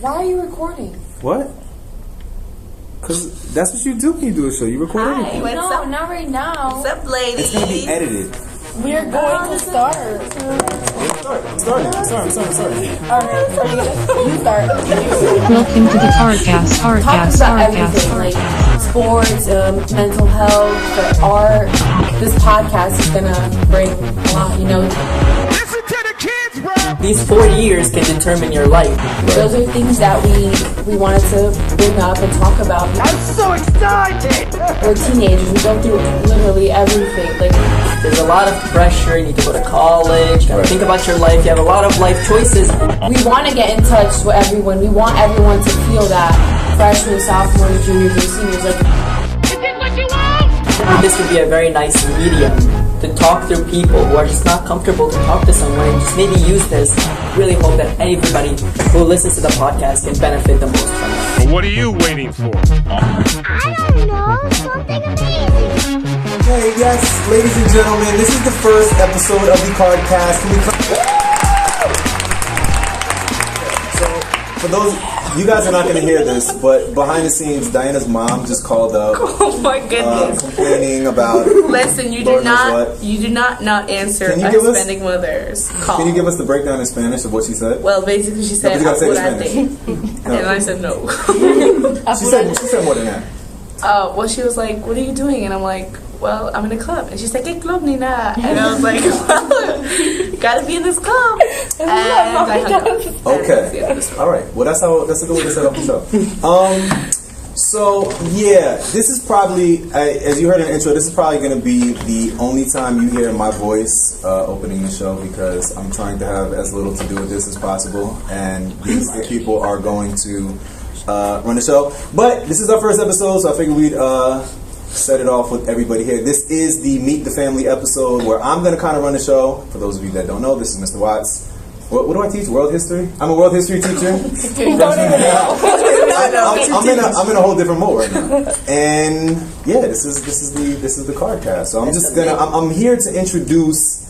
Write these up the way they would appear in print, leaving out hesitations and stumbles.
Why are you recording? What? Because that's what you do when you do a show. You record everything. What's up? Not right now. What's up, ladies? It's going to be edited. We're going to start. I'm starting. Alright, you start. Welcome to the Kardcast. Talk about everything, like sports, mental health, the art. This podcast is gonna bring a lot, Listen to the kids, bro! These 4 years can determine your life. Those are things that we wanted to bring up and talk about. I'm so excited! We're teenagers. We go through literally everything. Like, There's a lot of pressure. You need to go to college. You gotta think about your life. You have a lot of life choices. we want to get in touch with everyone. We want everyone to feel that freshmen, sophomores, juniors, and seniors. Like, This would be a very nice medium to talk through people who are just not comfortable to talk to someone, and just maybe use this. Really hope that everybody who listens to the podcast can benefit the most from it. Well, what are you waiting for? I don't know, something amazing. Hey, yes, ladies and gentlemen, this is the first episode of the Kardcast. Can we come? So, for those, you guys are not going to hear this, but behind the scenes, Diana's mom just called up. Oh my goodness! Complaining about. Listen, you do Lord knows not what. answer Can you a give us- Hispanic mother's call. Can you give us the breakdown in Spanish of what she said? Well, basically, she said, but you gotta say it in "Apúrate." And I said no. She said more than that. Well, she was like, "What are you doing?" And I'm like, "Well, I'm in a club." And she's like, "¿Qué club, Nina?" And I was like, "Well, you gotta be in this club." And I hung up. Okay. All right. Well, that's a good way to set up the show. So yeah, this is probably, as you heard in the intro, this is probably going to be the only time you hear my voice opening the show, because I'm trying to have as little to do with this as possible, and these people are going to run the show. But this is our first episode, so I figured we'd set it off with everybody here. This is the Meet the Family episode where I'm going to kind of run the show. For those of you that don't know, this is Mr. Watts. What do I teach? World history? I'm a world history teacher. I'm in a whole different mode right now. And yeah, this is the Kardcast. So I'm here to introduce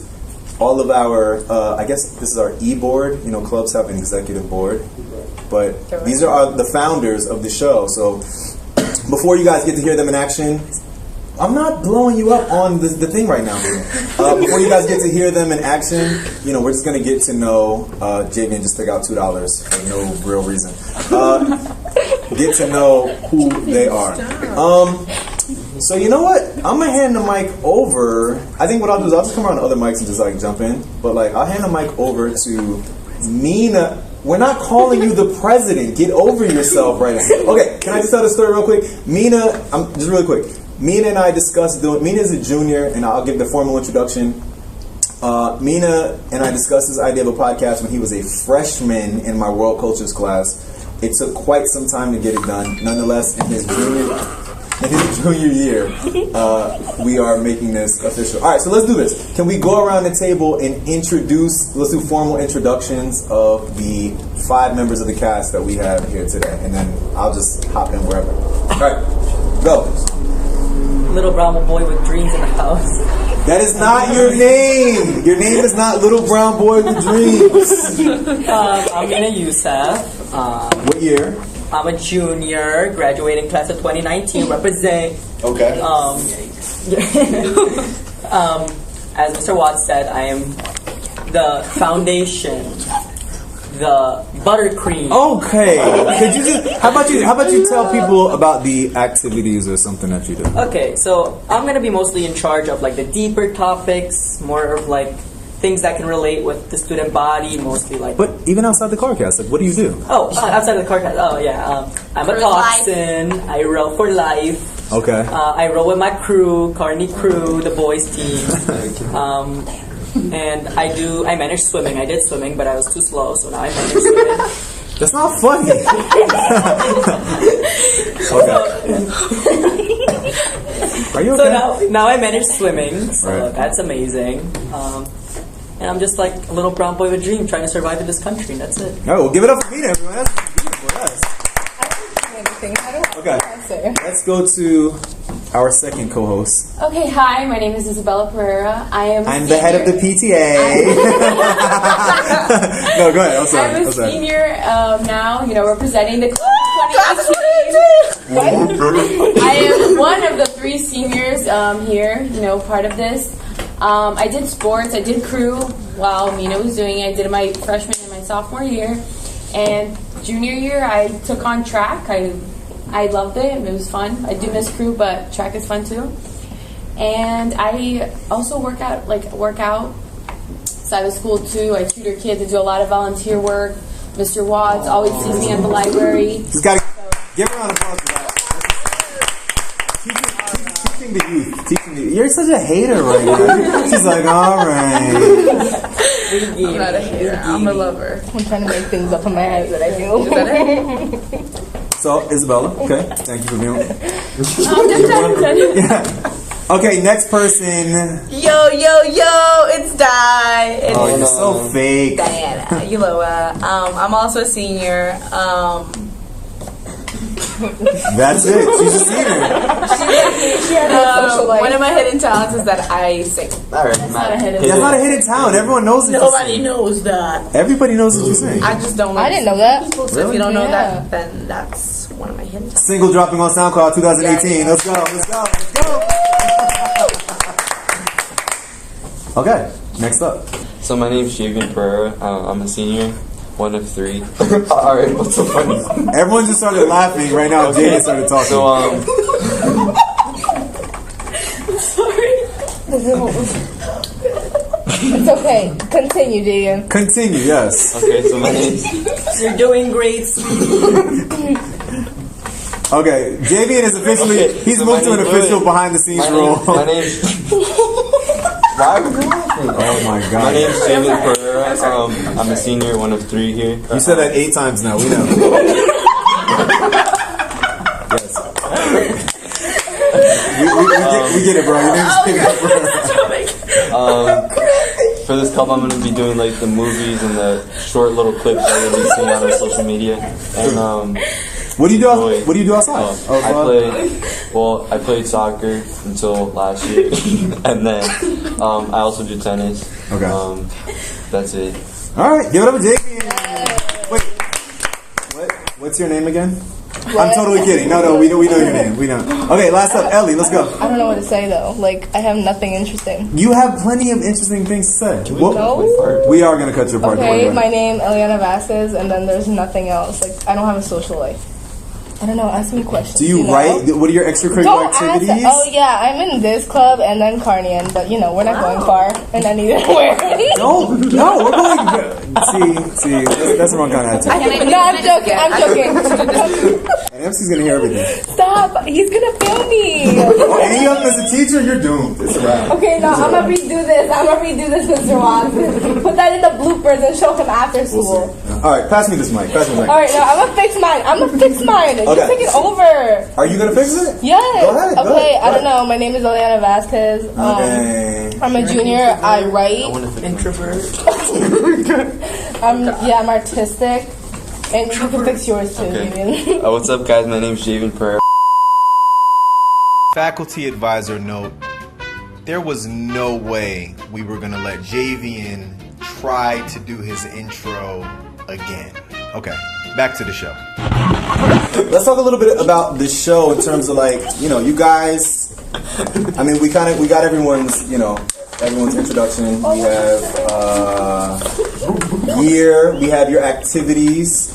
all of our I guess this is our e-board. You know, clubs have an executive board, but these are the founders of the show. So before you guys get to hear them in action, I'm not blowing you up on the thing right now. Before you guys get to hear them in action, we're just going to get to know Javian. Just took out $2 for no real reason. Get to know who they are. So you know what? I'm going to hand the mic over. I think what I'll do is I'll just come around to other mics and just jump in. But I'll hand the mic over to Mina. We're not calling you the president. Get over yourself right now. Okay, can I just tell the story real quick? Mina, just really quick. Mina and I discussed Mina is a junior, and I'll give the formal introduction. Mina and I discussed this idea of a podcast when he was a freshman in my world cultures class. It took quite some time to get it done. Nonetheless, in his junior year, we are making this official. All right, so let's do this. Can we go around the table and let's do formal introductions of the 5 members of the cast that we have here today, and then I'll just hop in wherever. All right, go. Little brown boy with dreams in the house. That is not your name. Your name is not Little Brown Boy with Dreams. I'm Mina Youssef. What year? I'm a junior, graduating class of 2019. Represent. Okay. As Mr. Watts said, I am the foundation, the buttercream. Okay. Could you how about you tell people about the activities or something that you do? Okay, so I'm gonna be mostly in charge of the deeper topics, more of things that can relate with the student body, mostly But even outside the Kardcast, what do you do? Outside of the Kardcast. Oh yeah, I'm a toxin. I row for life. Okay. I roll with my crew, Kearny crew, the boys team. And I manage swimming. I did swimming, but I was too slow, so now I manage swimming. That's not funny. Okay. Are you okay? So now I manage swimming, so Right. that's amazing. And I'm just like a little brown boy with a dream, trying to survive in this country, and that's it. All right, well, give it up for me, everyone. That's beautiful. Yes. I don't Okay. Let's go to our second co-host. Okay, hi, my name is Isabella Pereira. I'm the head of the PTA. No, go ahead. I'm sorry. I'm a senior now, representing the class of 2018. I am one of the 3 seniors here, part of this. I did sports, I did crew while Mina was doing it. I did it my freshman and my sophomore year. And junior year, I took on track. I loved it. It was fun. I do miss crew, but track is fun too. And I also work out side of school too. I tutor kids. I do a lot of volunteer work. Mr. Watts always sees me at the library. Just gotta give her a round of applause for that. Teaching the youth. You're such a hater right now. She's like, all right. I'm not a hater. I'm a lover. I'm trying to make things up in my head that I do. Is that it? So, Isabella, okay. Thank you for being with me. Okay, next person. Yo, it's Di. Oh, you're so fake. Diana, I'm also a senior. That's it. She's a senior. One of my hidden talents is that I sing. That's not a hidden talent. Everyone knows it. Nobody knows that. Everybody knows what you sing. I just don't. I didn't know that. So if you don't know that, then that's one of my hidden talents. Single dropping on SoundCloud 2018. Let's go. Okay, next up. So my name's Javian Pereira. I'm a senior. One of 3. Alright, what's so funny? Everyone just started laughing right now. Okay. Jaden started talking. So, It's okay. Continue, Jaden. Continue, yes. Okay, so my name's... You're doing great. Okay, Javian is officially... he's moved to an official behind-the-scenes role. My name's... Why would you laughing? Oh my god. My name's Javian Pereira. I'm a senior, one of 3 here. You said that 8 times now, we know. Yes. We get it, bro. Your name's Javian Pereira. For this couple, I'm going to be doing like the movies and the short little clips that you'll be seeing on social media. And what do you do? What do you do outside? I played soccer until last year, and then I also do tennis. Okay. That's it. All right, give it up to Javian. Wait, what's your name again? What? I'm totally kidding. No, we know your name. We know. Okay, last up, Ellie. Let's go. I don't know what to say though. Like I have nothing interesting. You have plenty of interesting things to say. No? We are gonna cut your part. Okay, my name Eliana Vasquez, and then there's nothing else. Like I don't have a social life. I don't know. Ask me questions. Do you write? What are your extracurricular activities? Oh yeah, I'm in this club and then Kearny, but we're not going far in anywhere. No, we're going. See, that's the wrong kind of attitude. No, I'm joking. And MC's gonna hear everything. Stop! He's gonna film me. Any of them as a teacher, you're doomed. It's a wrap. Okay, no, I'm gonna redo this, Mr. Watson. Put that in the bloopers and show him after school. All right, pass me this mic. All right, no, I'm gonna fix mine. Okay. You take it over. Are you gonna fix it? Yes. Go ahead. Okay, I don't know. My name is Eliana Vasquez. I'm a junior. I write. Introvert. I'm artistic. And you can fix yours too, Javian. What's up, guys? My name's Javian Pereira. Faculty advisor note: there was no way we were gonna let Javian try to do his intro again. Okay, back to the show. Let's talk a little bit about the show in terms of you guys. I mean, we got everyone's introduction. We have year. We have your activities.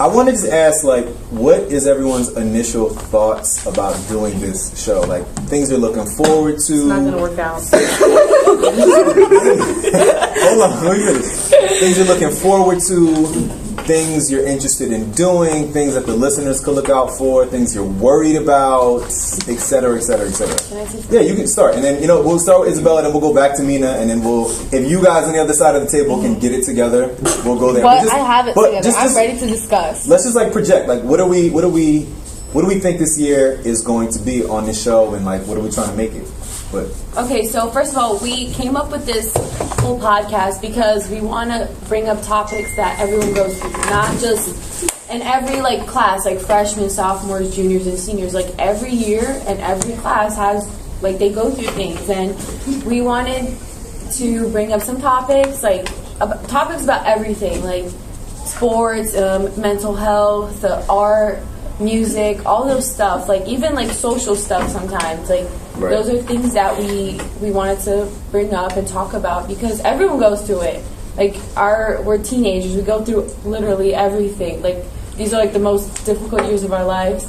I wanted to ask, what is everyone's initial thoughts about doing this show? Like, things you're looking forward to. It's not going to work out. Hold on, let me finish. Things you're looking forward to, things you're interested in doing, things that the listeners could look out for, things you're worried about, etc., etc., etc. Yeah, you can start. And then, we'll start with Isabella, then we'll go back to Mina, and then if you guys on the other side of the table can get it together, we'll go there. But I have it together. I'm ready to discuss. Let's just project. What do we think this year is going to be on this show, and what are we trying to make it? Okay, so first of all, we came up with this whole podcast because we want to bring up topics that everyone goes through, not just in every like class, like freshmen, sophomores, juniors, and seniors, like every year and every class has like they go through things, and we wanted to bring up some topics, like topics about everything, like sports, mental health, art, music, all those stuff, like even like social stuff sometimes, like those are things that we wanted to bring up and talk about because everyone goes through it. Like we're teenagers, we go through literally everything. Like these are like the most difficult years of our lives.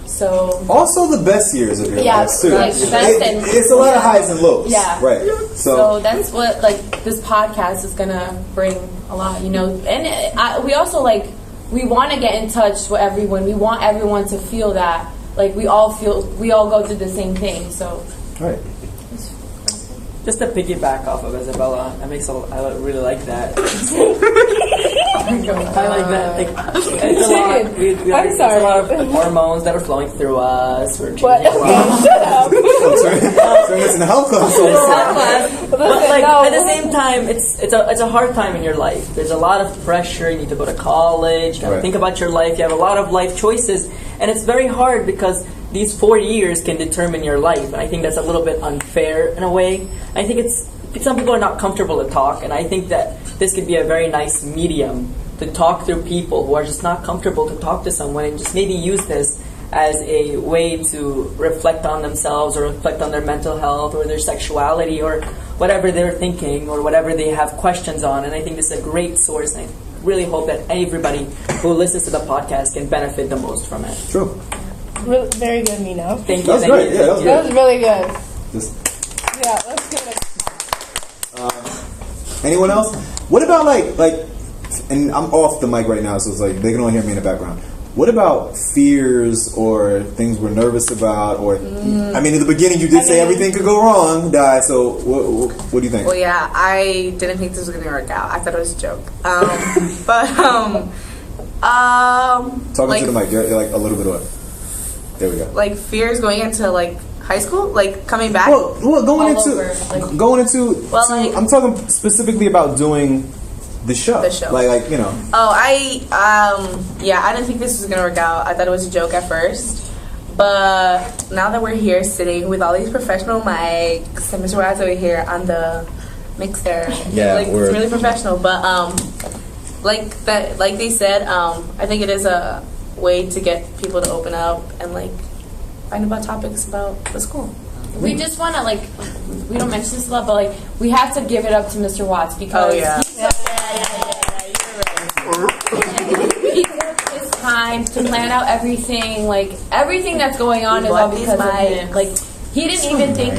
So also the best years of your life too. Like the best and it's a lot of highs and lows. Yeah, right. So that's what like this podcast is gonna bring a lot, you know. And we also like we want to get in touch with everyone. We want everyone to feel that like we all go through the same thing. So right. Just to piggyback off of Isabella, I really like that. I like that. Like, it's a lot. It's a lot of hormones that are flowing through us. We're changing Shut up. Turn this into health class. But like at the same time, it's a hard time in your life. There's a lot of pressure. You need to go to college. You got to think about your life. You have a lot of life choices, and it's very hard because these 4 years can determine your life, and I think that's a little bit unfair in a way. I think some people are not comfortable to talk, and I think that this could be a very nice medium to talk through people who are just not comfortable to talk to someone, and just maybe use this as a way to reflect on themselves or reflect on their mental health or their sexuality or whatever they're thinking or whatever they have questions on. And I think this is a great source, and I really hope that everybody who listens to the podcast can benefit the most from it. True. Very good, Mino. Thank you. That was great. Yeah, that was really good. Yeah, let's do it. Anyone else? What about like, and I'm off the mic right now, so it's like they can only hear me in the background. What about fears or things we're nervous about? Or I mean, in the beginning, you did say everything could go wrong, Di. So what do you think? Well, yeah, I didn't think this was going to work out. I thought it was a joke. Talking like, to the mic, you're like a little bit away. There we go. Like fears going into like high school, like coming back. Well, going into. Well, like, I'm talking specifically about doing the show. Like you know. Oh, I didn't think this was gonna work out. I thought it was a joke at first, but now that we're here sitting with all these professional mics and Mr. Watts over here on the mixer, like it's really professional. But like they said, I think it is a way to get people to open up and like find about topics about the school. We just want to like, we don't mention this a lot, but like we have to give it up to Mr. Watts because he took his time to plan out everything. Like everything that's going on is all because of him. Like he didn't even think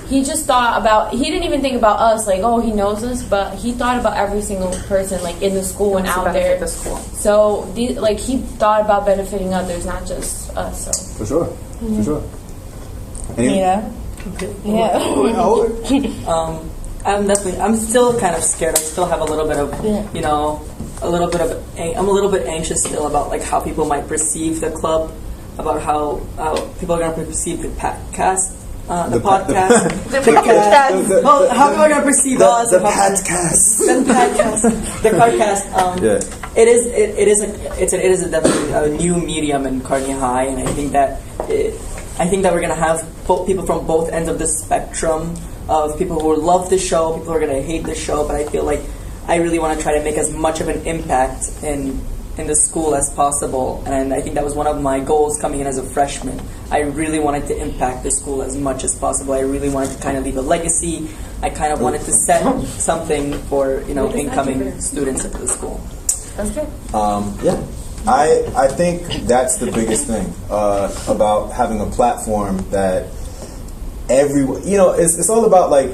he didn't even think about us. Like he knows us, but he thought about every single person like in the school and out there. The school. So he thought about benefiting others, not just us. So for sure. Yeah. I'm still kind of scared. I still have a little bit of, I'm a little bit anxious still about like how people might perceive the club, about how people are going to perceive the podcast. The podcast. How people are going to perceive us. The podcast. The Kardcast. It is definitely a new medium in Kearny High, and I think that we're going to have people from both ends of the spectrum of people who love the show, people who are going to hate the show. But I feel like I really want to try to make as much of an impact in the school as possible, and I think that was one of my goals coming in as a freshman. I really wanted to impact the school as much as possible. I really wanted to kind of leave a legacy. I kind of wanted to set something for incoming students at the school. That's good. I think that's the biggest thing about having a platform that everyone, it's all about like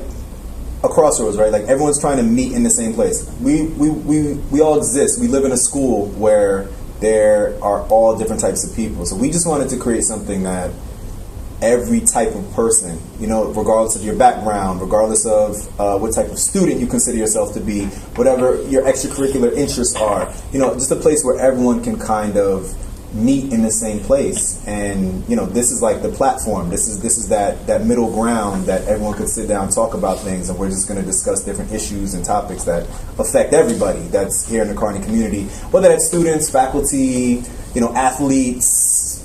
a crossroads, right? Like everyone's trying to meet in the same place. We all exist. We live in a school where there are all different types of people. So we just wanted to create something that every type of person, regardless of your background, regardless of what type of student you consider yourself to be, whatever your extracurricular interests are, just a place where everyone can kind of meet in the same place, and this is like the platform. This is that middle ground that everyone could sit down and talk about things, and we're just going to discuss different issues and topics that affect everybody that's here in the Kearny community, whether that's students, faculty, athletes,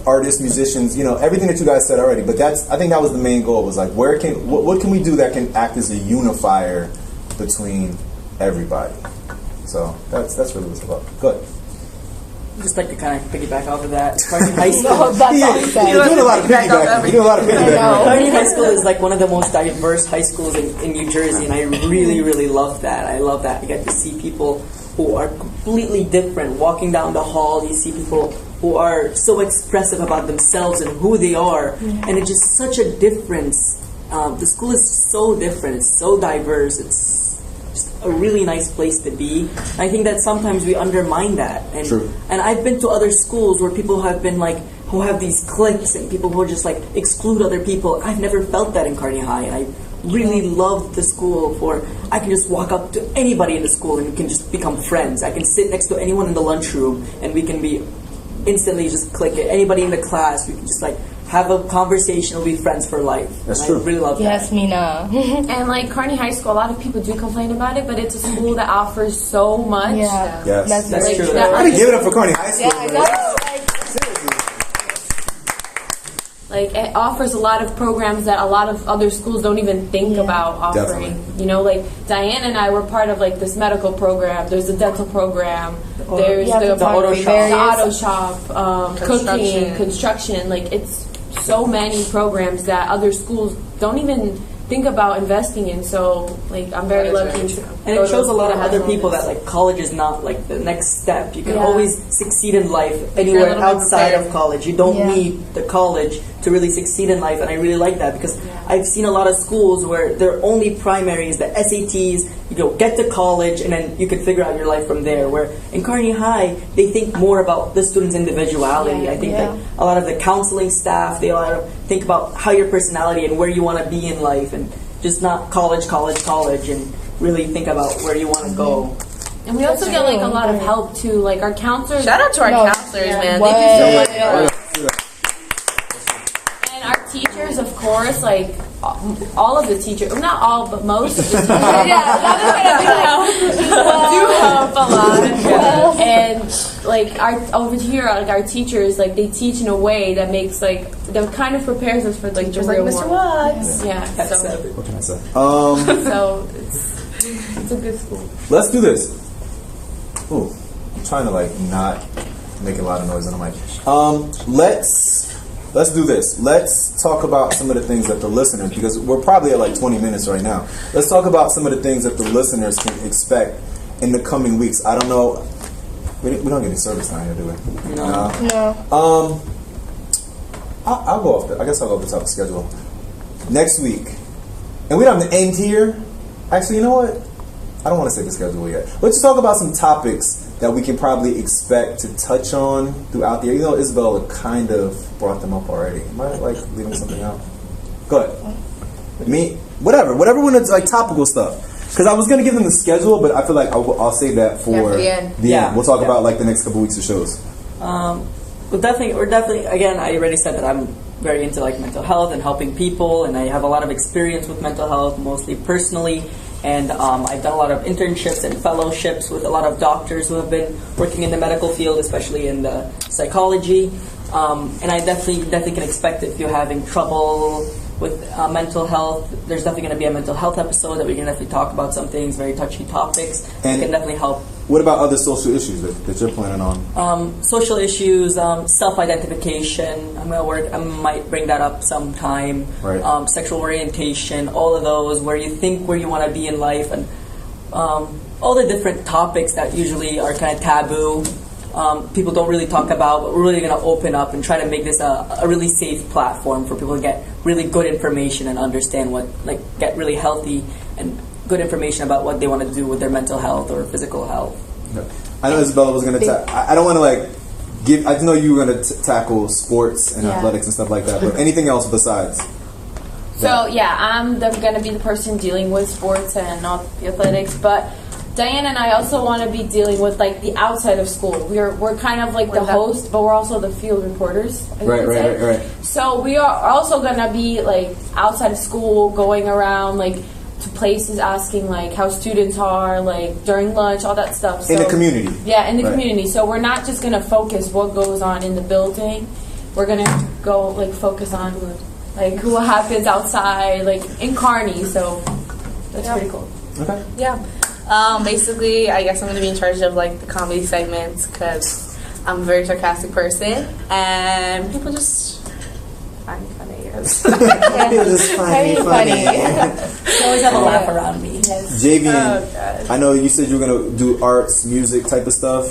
artists, musicians, everything that you guys said already. But I think that was the main goal, was like, what can we do that can act as a unifier between everybody? So that's really what it's about. Good. Just like to kind of piggyback off of that. Kearny High School. No, that's all he said. You're doing a lot of piggybacking. Kearny High School is like one of the most diverse high schools in New Jersey, and I really, really love that. I love that. You get to see people who are completely different. Walking down the hall, you see people who are so expressive about themselves and who they are, and it's just such a difference. The school is so different. It's so diverse. It's just a really nice place to be. I think that sometimes we undermine that. And, True. And I've been to other schools where people have been like, who have these cliques and people who just like exclude other people. I've never felt that in Kearny High, and I really love the school for I can just walk up to anybody in the school and we can just become friends. I can sit next to anyone in the lunchroom and we can be instantly just click it. Anybody in the class, we can just like have a conversation, we'll be friends for life. That's true. I really love that. Yes, Mina. And like Kearny High School, a lot of people do complain about it, but it's a school that offers so much. Yeah. Yes. That's That's true. I give it up for Kearny High School. Yeah, I know. Like, it offers a lot of programs that a lot of other schools don't even think about offering. Definitely. Like Diane and I were part of like this medical program. There's a dental program. There's the auto shop, cooking, construction. Like, it's so many programs that other schools don't even think about investing in. So, like, I'm very lucky to. And it shows a lot of other people that like college is not like the next step. You can always succeed in life anywhere outside of college. You don't need the college to really succeed in life, and I really like that because I've seen a lot of schools where their only primary is the SATs. You get to college, and then you can figure out your life from there. Where in Kearny High, they think more about the student's individuality. I think that a lot of the counseling staff, they think about how your personality and where you want to be in life, and just not college, and really think about where you want to go. And we also get like a lot of help too. Like our counselors. Shout out to our counselors, man. Thank you so much. And our teachers, of course, like all of the teachers, not all, but most of the teachers, do help a lot. And like over here, like our teachers, like they teach in a way that makes like that kind of prepares us for like the real Mr. world. Watts. Yeah. So, What can I say? so it's a good school. Let's do this. Ooh, I'm trying to like not make a lot of noise on the mic. Let's do this. Let's talk about some of the things that the listeners, because we're probably at like 20 minutes right now. Let's talk about some of the things that the listeners can expect in the coming weeks. I don't know. We don't get any service time here, do we? No. I'll go off. I guess I'll go off the top of the schedule. Next week, and we don't have to end here. Actually, you know what? I don't want to say the schedule yet. Let's just talk about some topics that we can probably expect to touch on throughout the year. You know, Isabella kind of brought them up already. Am I like leaving something out? Go ahead. Me, whatever when it's like topical stuff. Because I was gonna give them the schedule, but I feel like I'll save that for the end. The end. We'll talk about like the next couple weeks of shows. We're definitely. Again, I already said that I'm very into like mental health and helping people, and I have a lot of experience with mental health, mostly personally. And I've done a lot of internships and fellowships with a lot of doctors who have been working in the medical field, especially in the psychology. And I definitely can expect if you're having trouble with mental health, there's definitely going to be a mental health episode that we can definitely talk about some things, very touchy topics. And can definitely help. What about other social issues that you're planning on? Social issues, self-identification. I might bring that up sometime. Right. Sexual orientation, all of those, where you want to be in life, and all the different topics that usually are kind of taboo. People don't really talk about, but we're really going to open up and try to make this a really safe platform for people to get really good information and understand get really healthy and good information about what they want to do with their mental health or physical health. Okay. I know Isabella was going to I don't want to give. I know you were going to tackle sports and athletics and stuff like that, but anything else besides? So I'm going to be the person dealing with sports and not the athletics, but Diane and I also want to be dealing with like the outside of school. We're kind of like the host, but we're also the field reporters. Right. So we are also gonna be like outside of school, going around like to places, asking like how students are, like during lunch, all that stuff. In the community. Yeah, in the community. So we're not just gonna focus what goes on in the building. We're gonna go like focus on like what happens outside, like in Kearny. So that's pretty cool. Okay. Yeah. Basically, I guess I'm going to be in charge of like the comedy segments because I'm a very sarcastic person and people just find me funny. Yes. People just find me funny. You always have a laugh around me. Yes. Javian, I know you said you were going to do arts, music type of stuff.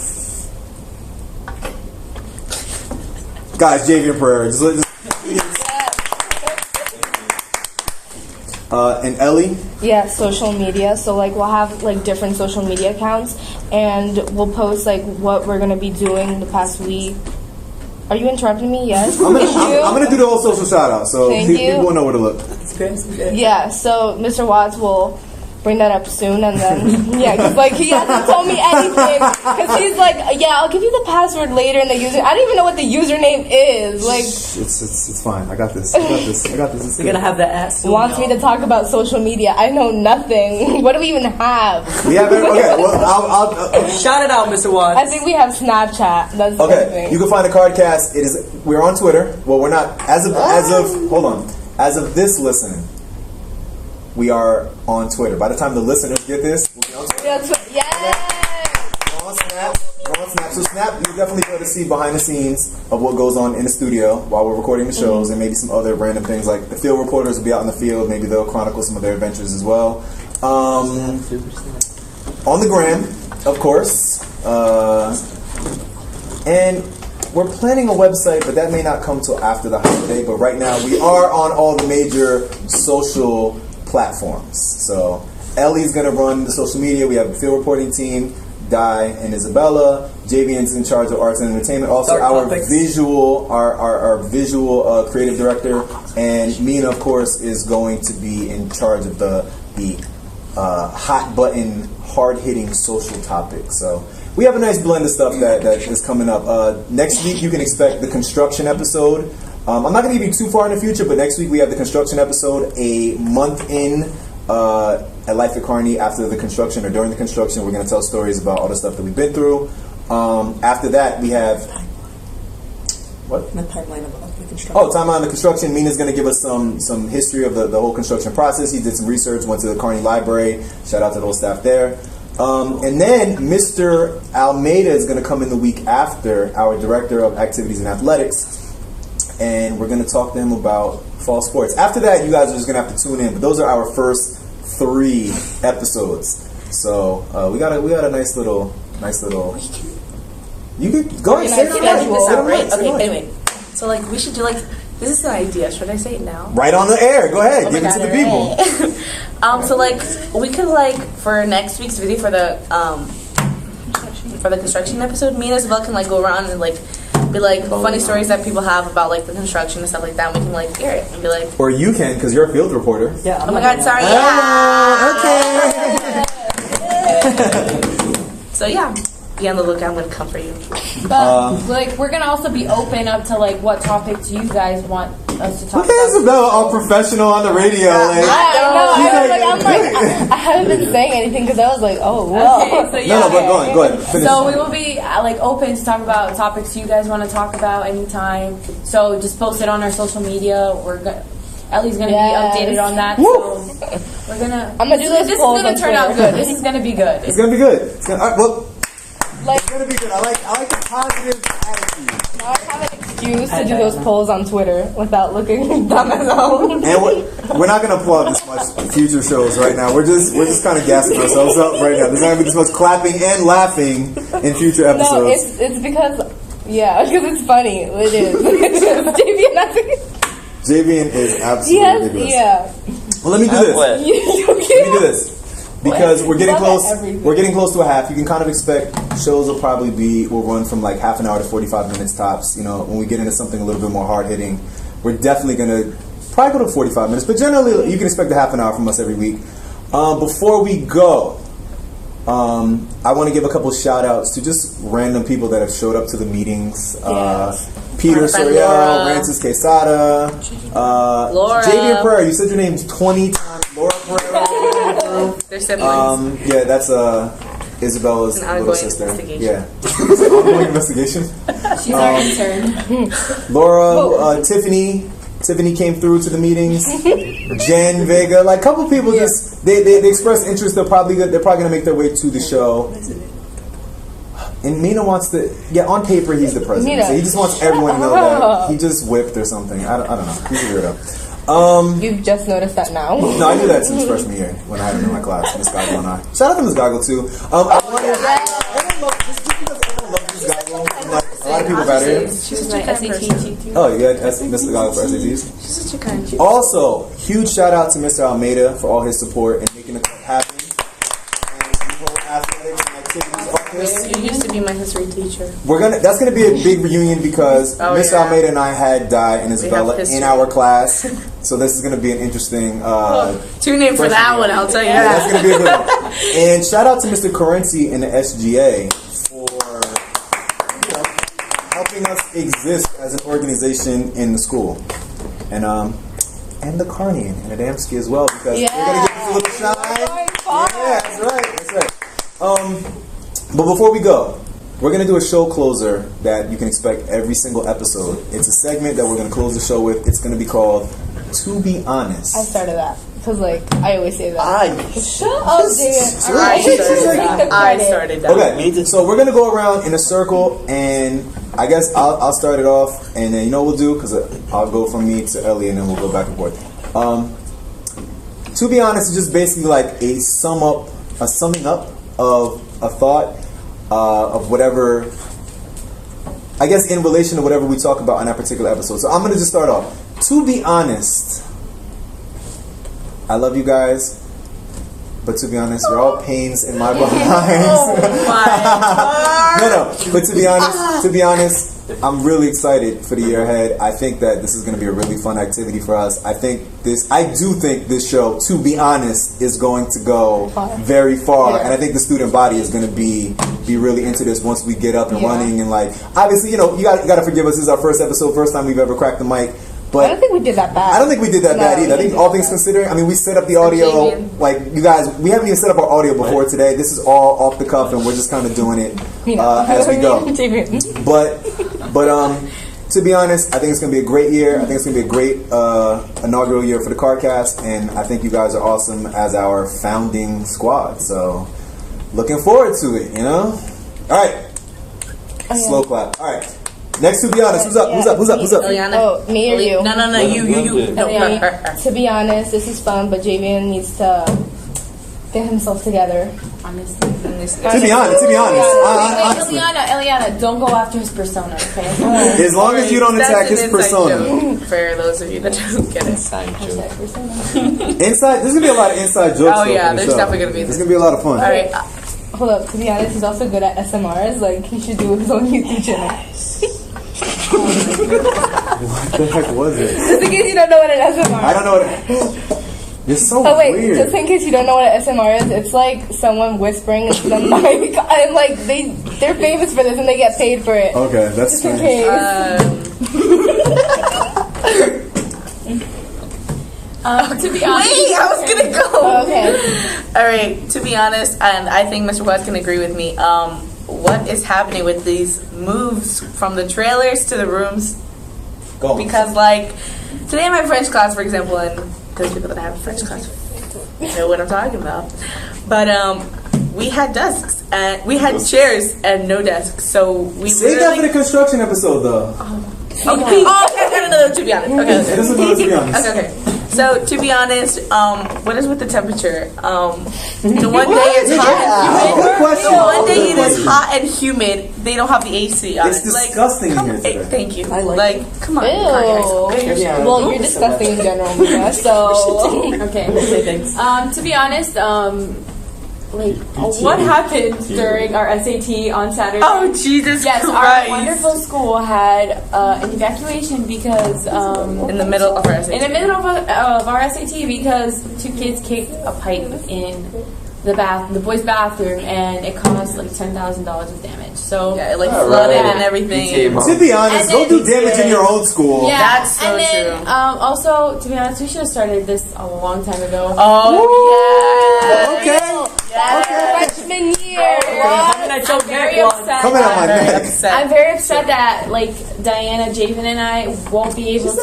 Guys, Javian Pereira. And Ellie? Yeah, social media. So like we'll have like different social media accounts, and we'll post like what we're gonna be doing the past week. Are you interrupting me? Yes. I'm gonna do the whole social shout out, so people will know where to look. It's good. Yeah. So Mr. Watts will bring that up soon, and then yeah, because like he hasn't told me anything, because he's like, yeah, I'll give you the password later and the user. I don't even know what the username is. Like, it's fine. I got this. It's We're gonna have the ass. Wants me to talk about social media. I know nothing. What do we even have? We have it. Okay. Well, I'll shout it out, Mr. Watts. I think we have Snapchat. That's the okay. You can find the Cardcast. We're on Twitter. Well, we're not as of hold on. As of this listening, we are on Twitter. By the time the listeners get this, we'll be on Twitter. Yes! Go on Snap. So Snap, you'll definitely be able to see behind the scenes of what goes on in the studio while we're recording the shows, and maybe some other random things like the field reporters will be out in the field. Maybe they'll chronicle some of their adventures as well. On the gram, of course. And we're planning a website, but that may not come till after the holiday. But right now, we are on all the major social platforms. So Ellie's going to run the social media. We have a field reporting team, Di and Isabella. Javian's in charge of arts and entertainment. Also, our visual creative director, and Mina, of course, is going to be in charge of the hot button, hard hitting social topics. So we have a nice blend of stuff that is coming up. Next week, you can expect the construction episode. I'm not going to give you too far in the future, but next week we have the construction episode. A month in at Life at Kearny, after the construction or during the construction, we're going to tell stories about all the stuff that we've been through. After that, we have what? The timeline of the construction. Oh, timeline of the construction. Mina's going to give us some history of the whole construction process. He did some research, went to the Kearny Library. Shout out to the whole staff there. And then Mr. Almeida is going to come in the week after, our Director of Activities and Athletics, and we're going to talk to him about fall sports. After that, you guys are just going to have to tune in, but those are our first 3 episodes. So we got a nice little. You could go ahead and say it. Right? Okay, anyway. So like we should do like, this is an idea. Should I say it now? Right on the air. Go ahead. Give it to the people. So like we could like for next week's video for the construction episode, me and Isabel can like go around and like be like funny stories that people have about like the construction and stuff like that. And we can like hear it and be like. Or you can, because you're a field reporter. Yeah. Oh my God! Sorry. Okay. So yeah. Be on the lookout. I'm gonna come for you. But like, we're gonna also be open up to like what topics you guys want us to talk about. Look at Isabella, all professional on the radio. Like, I haven't been saying anything because I was like, oh, well. Okay, so yeah. No, but go ahead. Finish. So we will be like open to talk about topics you guys want to talk about anytime. So just post it on our social media. Ellie's gonna be updated on that. Woo. So we're gonna. I'm gonna do this. This is gonna turn out good. This is gonna be good. It's gonna be good. It's gonna be good. I like the positive attitude. Now I have an excuse to do those polls on Twitter without looking dumb as hell. And we're not gonna plug this much future shows right now. We're just kind of gassing ourselves up right now. There's not gonna be this much clapping and laughing in future episodes. No, it's because it's funny. It is. Javian is absolutely ridiculous. Yeah. Well, let me do this. Let me do this. Because we're getting close. We're getting close to a half. You can kind of expect shows will run from like half an hour to 45 minutes tops. You know, when we get into something a little bit more hard hitting, we're definitely gonna probably go to 45 minutes. But generally, you can expect a half an hour from us every week. Before we go, I want to give a couple shout outs to just random people that have showed up to the meetings. Peter Soriel, Francis Quesada, Laura. JV Pereira. You said your name 20 times. Laura Pereira. They're siblings. Yeah, that's Isabella's It's an little ongoing sister. investigation. Yeah. It's an ongoing investigation. She's our intern. Laura, Tiffany came through to the meetings. Jen Vega, like a couple people just they expressed interest. They're probably gonna make their way to the show. And Mina wants to. Yeah, on paper he's the president, Mina. so he just wants everyone to know that he just whipped or something. I don't know. He's a weirdo. You've just noticed that now. No, I knew that since freshman year when I had him in my class, Miss Goggle and I. Shout out to Miss Goggle too. Everyone loves Miss Goggle. Like, a lot of people got here. She's my SAT teacher. Oh, you got Mr. Goggle for SATs? She's such a kind teacher. Also, huge shout out to Mr. Almeida for all his support and making the club happen. And the whole athletics and activities office. You used to be my history teacher. That's gonna be a big reunion because Mr. Almeida and I had Di and Isabella in our class. So this is gonna be an interesting Tune in for that one, I'll tell you yeah, that. that's gonna be a good one. And shout out to Mr. Currency and the SGA for helping us exist as an organization in the school. And the Kearny and the Adamski as well, because we're gonna get this a little shine. Yeah, that's right. But before we go, we're gonna do a show closer that you can expect every single episode. It's a segment that we're gonna close the show with. It's gonna be called To Be Honest. I started that because, like, I always say that. Shut up, David. I started that. Okay, so we're gonna go around in a circle, and I guess I'll start it off, and then you know what we'll do, because I'll go from me to Ellie, and then we'll go back and forth. To be honest, it's just basically like a summing up of a thought of whatever, I guess, in relation to whatever we talk about in that particular episode. So I'm gonna just start off. To be honest, I love you guys, but to be honest, you're all pains in my behind. No. But to be honest, I'm really excited for the year ahead. I think that this is going to be a really fun activity for us. I do think this show, to be honest, is going to go very far, and I think the student body is going to be really into this once we get up and running. And like, obviously, you got to forgive us. This is our first episode, first time we've ever cracked the mic. But I don't think we did that bad. I don't think we did that bad either. I think all things considering, I mean, we set up the audio, like, you guys, we haven't even set up our audio before today. This is all off the cuff, and we're just kind of doing it as we go. But to be honest, I think it's going to be a great year. I think it's going to be a great inaugural year for the Kardcast, and I think you guys are awesome as our founding squad. So, looking forward to it, you know? All right. Slow clap. All right. Next, to be honest, who's up? Eliana. Oh, me or you? No, you. No, Eliana, to be honest, this is fun, but Javian needs to get himself together. Honestly. To be honest. Honestly. Eliana, don't go after his persona, okay? As long as you don't attack his persona. For those of you that don't get it. Inside joke. There's going to be a lot of inside jokes. Oh, yeah, there's definitely going to be. It's going to be a lot of fun. All right. Hold up, to be honest, he's also good at SMRs. Like, he should do his own YouTube channel. What the heck was it? Just in case you don't know what an SMR is. I don't know what You're so weird. Just in case you don't know what an SMR is, it's like someone whispering into the mic, and like they're famous for this and they get paid for it. Okay, that's just in case. To be honest, wait, I was gonna go. Oh, okay. All right. To be honest, and I think Mr. West can agree with me. What is happening with these moves from the trailers to the rooms? Go. Because like today in my French class, for example, and those people that have French class know what I'm talking about. But we had desks and we had chairs and no desks, so we save that for the construction episode, though. Okay, to be honest. Okay. It doesn't matter, to be honest. Okay. So to be honest, what is with the temperature? The one day it's hot and humid. Good question. The one day it is hot and humid. They don't have the AC on. It's disgusting in here today. Thank you. I like come on. Ew. Yeah. Well, you're disgusting in general, Mika, so okay. Thanks. To be honest, what happened during our SAT on Saturday? Oh, Jesus Yes, Christ. our wonderful school had an evacuation because in the middle of our SAT. in the middle of our SAT because two kids kicked a pipe in the boys' bathroom, and it caused like $10,000 of damage. So Yeah, it like flooded and everything. To be honest, don't do damage in your own school. yeah, That's so and then, true. Also, to be honest, we should have started this a long time ago. Oh, Okay. Freshman year. I'm very upset. Coming out my Very neck. upset. I'm very upset that like Diana, Javen, and I won't be able to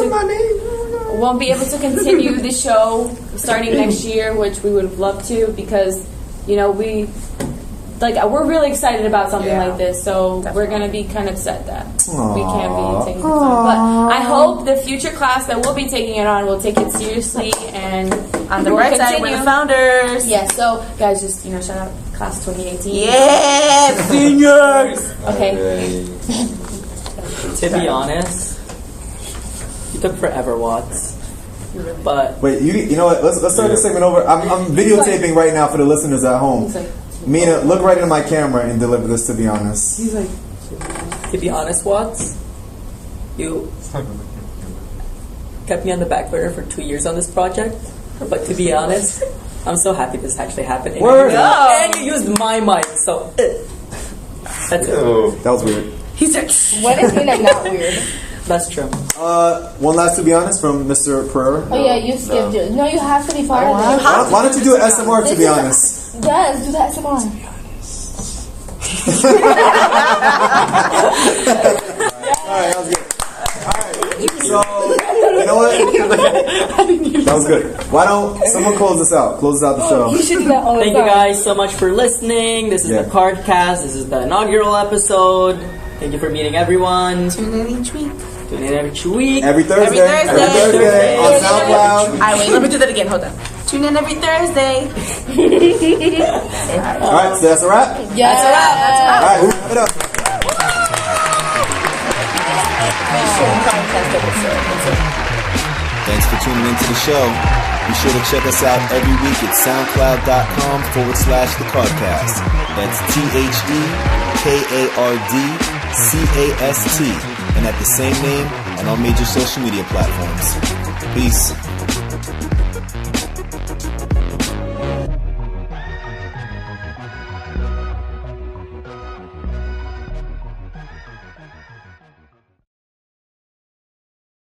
continue the show starting next year, which we would have loved to, because we're really excited about something like this. So we're gonna be kind of upset that we can't be taking it on. But I hope the future class that we'll be taking it on will take it seriously and On the we'll right side, we're continue. the founders. Yeah, so guys, just shout out class 2018. Yeah, seniors. Okay. To be honest, you took forever, Watts. But Wait, you know what? Let's start this segment over. I'm videotaping right now for the listeners at home. He's like, Mina, look right into my camera and deliver this. To be honest, he's like, to be honest, Watts, you kept me on the back burner for 2 years on this project. But to be honest, I'm so happy this actually happened. And Word. and you used my mic, so that's it. that was weird. He said, What is Mina not weird? That's true. One last to be honest from Mr. Pereira. Oh yeah, you skipped it. No, you have to be part of it. Why don't you do an SMR to be honest? Yes, do that SMR. Alright, that was good. Alright, so, you know what? That was good. Why don't someone close us out? Close us out the show. You should do that all the Thank time. you guys so much for listening. This is Yeah. the Cardcast. This is the inaugural episode. Thank you for meeting everyone. tune in each week. Tune in every week. Every Thursday. Every Thursday. On SoundCloud. Wait, let me do that again. Hold on. Tune in every Thursday. Alright, so that's a wrap? Yeah. That's a wrap. That's a wrap. Alright, wrap it up. Thanks for tuning into the show. Be sure to check us out every week at soundcloud.com/the Kardcast. That's TheKardcast. And at the same name on all major social media platforms. Peace.